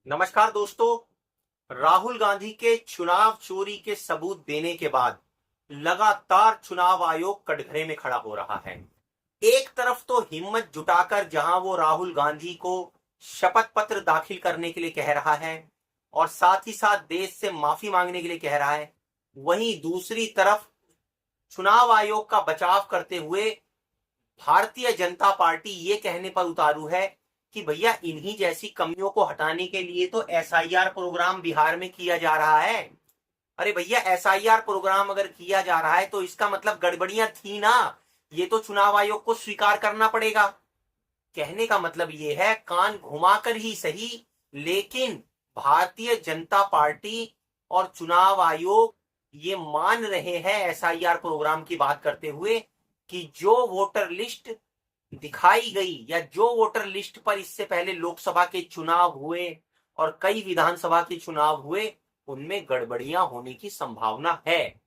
नमस्कार दोस्तों। राहुल गांधी के चुनाव चोरी के सबूत देने के बाद लगातार चुनाव आयोग कटघरे में खड़ा हो रहा है। एक तरफ तो हिम्मत जुटाकर जहां वो राहुल गांधी को शपथ पत्र दाखिल करने के लिए कह रहा है और साथ ही साथ देश से माफी मांगने के लिए कह रहा है, वहीं दूसरी तरफ चुनाव आयोग का बचाव करते हुए भारतीय जनता पार्टी ये कहने पर उतारू है कि भैया इन्हीं जैसी कमियों को हटाने के लिए तो एसआईआर प्रोग्राम बिहार में किया जा रहा है। अरे भैया, एसआईआर प्रोग्राम अगर किया जा रहा है तो इसका मतलब गड़बड़ियां थी ना, ये तो चुनाव आयोग को स्वीकार करना पड़ेगा। कहने का मतलब ये है, कान घुमाकर ही सही, लेकिन भारतीय जनता पार्टी और चुनाव आयोग ये मान रहे हैं एसआईआर प्रोग्राम की बात करते हुए कि जो वोटर लिस्ट दिखाई गई या जो वोटर लिस्ट पर इससे पहले लोकसभा के चुनाव हुए और कई विधानसभा के चुनाव हुए, उनमें गड़बड़ियां होने की संभावना है।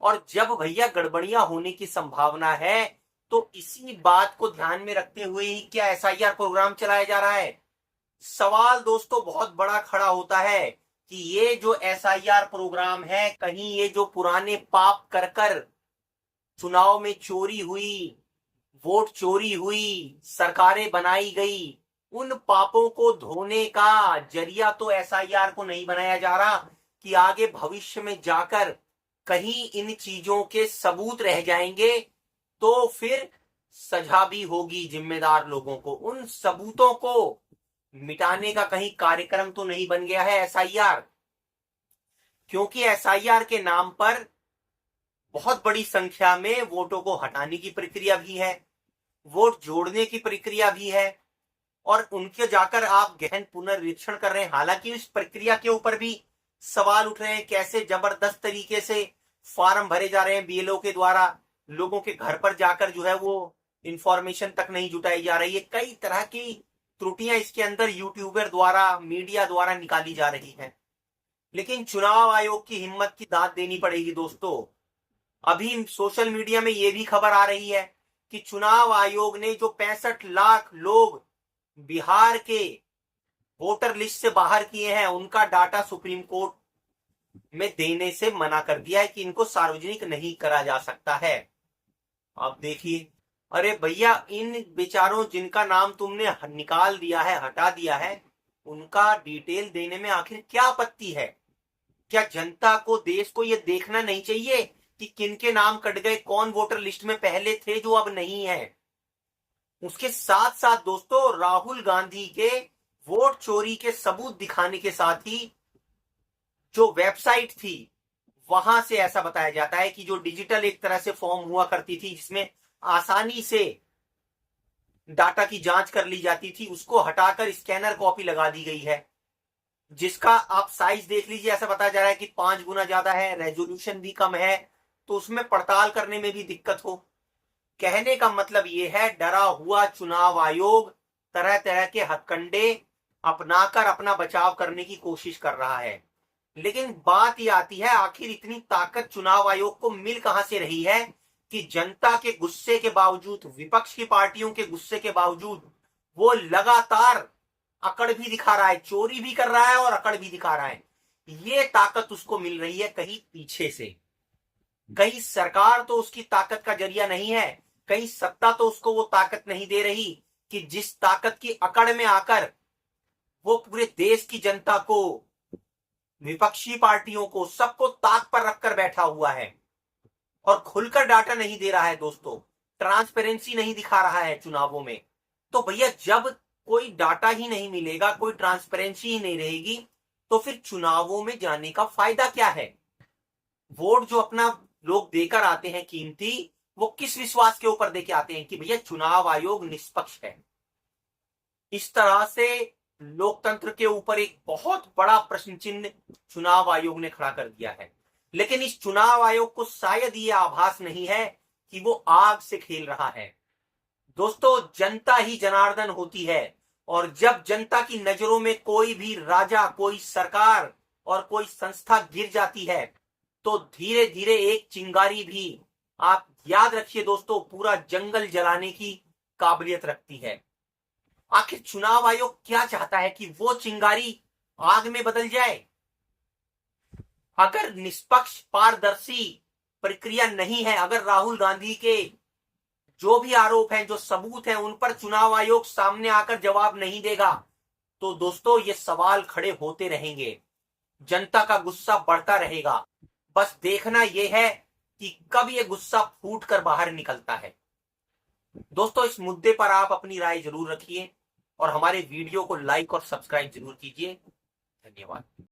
और जब भैया गड़बड़ियां होने की संभावना है तो इसी बात को ध्यान में रखते हुए ही क्या एसआईआर प्रोग्राम चलाया जा रहा है। सवाल दोस्तों बहुत बड़ा खड़ा होता है कि ये जो एसआईआर प्रोग्राम है, कहीं ये जो पुराने पाप कर कर चुनाव में चोरी हुई, वोट चोरी हुई, सरकारें बनाई गई, उन पापों को धोने का जरिया तो एसआईआर को नहीं बनाया जा रहा कि आगे भविष्य में जाकर कहीं इन चीजों के सबूत रह जाएंगे तो फिर सजा भी होगी जिम्मेदार लोगों को। उन सबूतों को मिटाने का कहीं कार्यक्रम तो नहीं बन गया है एसआईआर, क्योंकि एसआईआर के नाम पर बहुत बड़ी संख्या में वोटों को हटाने की प्रक्रिया भी है, वोट जोड़ने की प्रक्रिया भी है, और उनके जाकर आप गहन पुनर्निरीक्षण कर रहे हैं। हालांकि इस प्रक्रिया के ऊपर भी सवाल उठ रहे हैं, कैसे जबरदस्त तरीके से फॉर्म भरे जा रहे हैं बीएलओ के द्वारा, लोगों के घर पर जाकर जो है वो इंफॉर्मेशन तक नहीं जुटाई जा रही है। कई तरह की त्रुटियां इसके अंदर यूट्यूबर द्वारा, मीडिया द्वारा निकाली जा रही है। लेकिन चुनाव आयोग की हिम्मत की दाद देनी पड़ेगी दोस्तों। अभी सोशल मीडिया में यह भी खबर आ रही है कि चुनाव आयोग ने जो 65 लाख लोग बिहार के वोटर लिस्ट से बाहर किए हैं, उनका डाटा सुप्रीम कोर्ट में देने से मना कर दिया है कि इनको सार्वजनिक नहीं करा जा सकता है। अब देखिए, अरे भैया, इन बेचारों जिनका नाम तुमने निकाल दिया है, हटा दिया है, उनका डिटेल देने में आखिर क्या आपत्ति है? क्या जनता को, देश को यह देखना नहीं चाहिए कि किनके नाम कट गए, कौन वोटर लिस्ट में पहले थे जो अब नहीं है? उसके साथ साथ दोस्तों, राहुल गांधी के वोट चोरी के सबूत दिखाने के साथ ही जो वेबसाइट थी वहां से ऐसा बताया जाता है कि जो डिजिटल एक तरह से फॉर्म हुआ करती थी जिसमें आसानी से डाटा की जांच कर ली जाती थी, उसको हटाकर स्कैनर कॉपी लगा दी गई है, जिसका आप साइज देख लीजिए। ऐसा बताया जा रहा है कि 5 गुना ज्यादा है, रेजोल्यूशन भी कम है, तो उसमें पड़ताल करने में भी दिक्कत हो। कहने का मतलब यह है, डरा हुआ चुनाव आयोग तरह तरह के हथकंडे अपनाकर अपना बचाव करने की कोशिश कर रहा है। लेकिन बात यह आती है, आखिर इतनी ताकत चुनाव आयोग को मिल कहां से रही है कि जनता के गुस्से के बावजूद, विपक्ष की पार्टियों के गुस्से के बावजूद वो लगातार अकड़ भी दिखा रहा है, चोरी भी कर रहा है और अकड़ भी दिखा रहा है। ये ताकत उसको मिल रही है कहीं पीछे से। कहीं सरकार तो उसकी ताकत का जरिया नहीं है, कहीं सत्ता तो उसको वो ताकत नहीं दे रही कि जिस ताकत की अकड़ में आकर वो पूरे देश की जनता को, विपक्षी पार्टियों को, सबको ताक पर रखकर बैठा हुआ है और खुलकर डाटा नहीं दे रहा है दोस्तों, ट्रांसपेरेंसी नहीं दिखा रहा है चुनावों में। तो भैया, जब कोई डाटा ही नहीं मिलेगा, कोई ट्रांसपेरेंसी ही नहीं रहेगी, तो फिर चुनावों में जाने का फायदा क्या है? वोट जो अपना लोग देकर आते हैं कीमती, वो किस विश्वास के ऊपर देके आते हैं कि भैया चुनाव आयोग निष्पक्ष है? इस तरह से लोकतंत्र के ऊपर एक बहुत बड़ा प्रश्न चिन्ह चुनाव आयोग ने खड़ा कर दिया है। लेकिन इस चुनाव आयोग को शायद ये आभास नहीं है कि वो आग से खेल रहा है। दोस्तों, जनता ही जनार्दन होती है, और जब जनता की नजरों में कोई भी राजा, कोई सरकार और कोई संस्था गिर जाती है तो धीरे धीरे एक चिंगारी भी, आप याद रखिए दोस्तों, पूरा जंगल जलाने की काबिलियत रखती है। आखिर चुनाव आयोग क्या चाहता है कि वो चिंगारी आग में बदल जाए। अगर निष्पक्ष पारदर्शी प्रक्रिया नहीं है, अगर राहुल गांधी के जो भी आरोप हैं, जो सबूत हैं, उन पर चुनाव आयोग सामने आकर जवाब नहीं देगा, तो दोस्तों ये सवाल खड़े होते रहेंगे, जनता का गुस्सा बढ़ता रहेगा। बस देखना यह है कि कब ये गुस्सा फूट कर बाहर निकलता है। दोस्तों इस मुद्दे पर आप अपनी राय जरूर रखिए और हमारे वीडियो को लाइक और सब्सक्राइब जरूर कीजिए। धन्यवाद।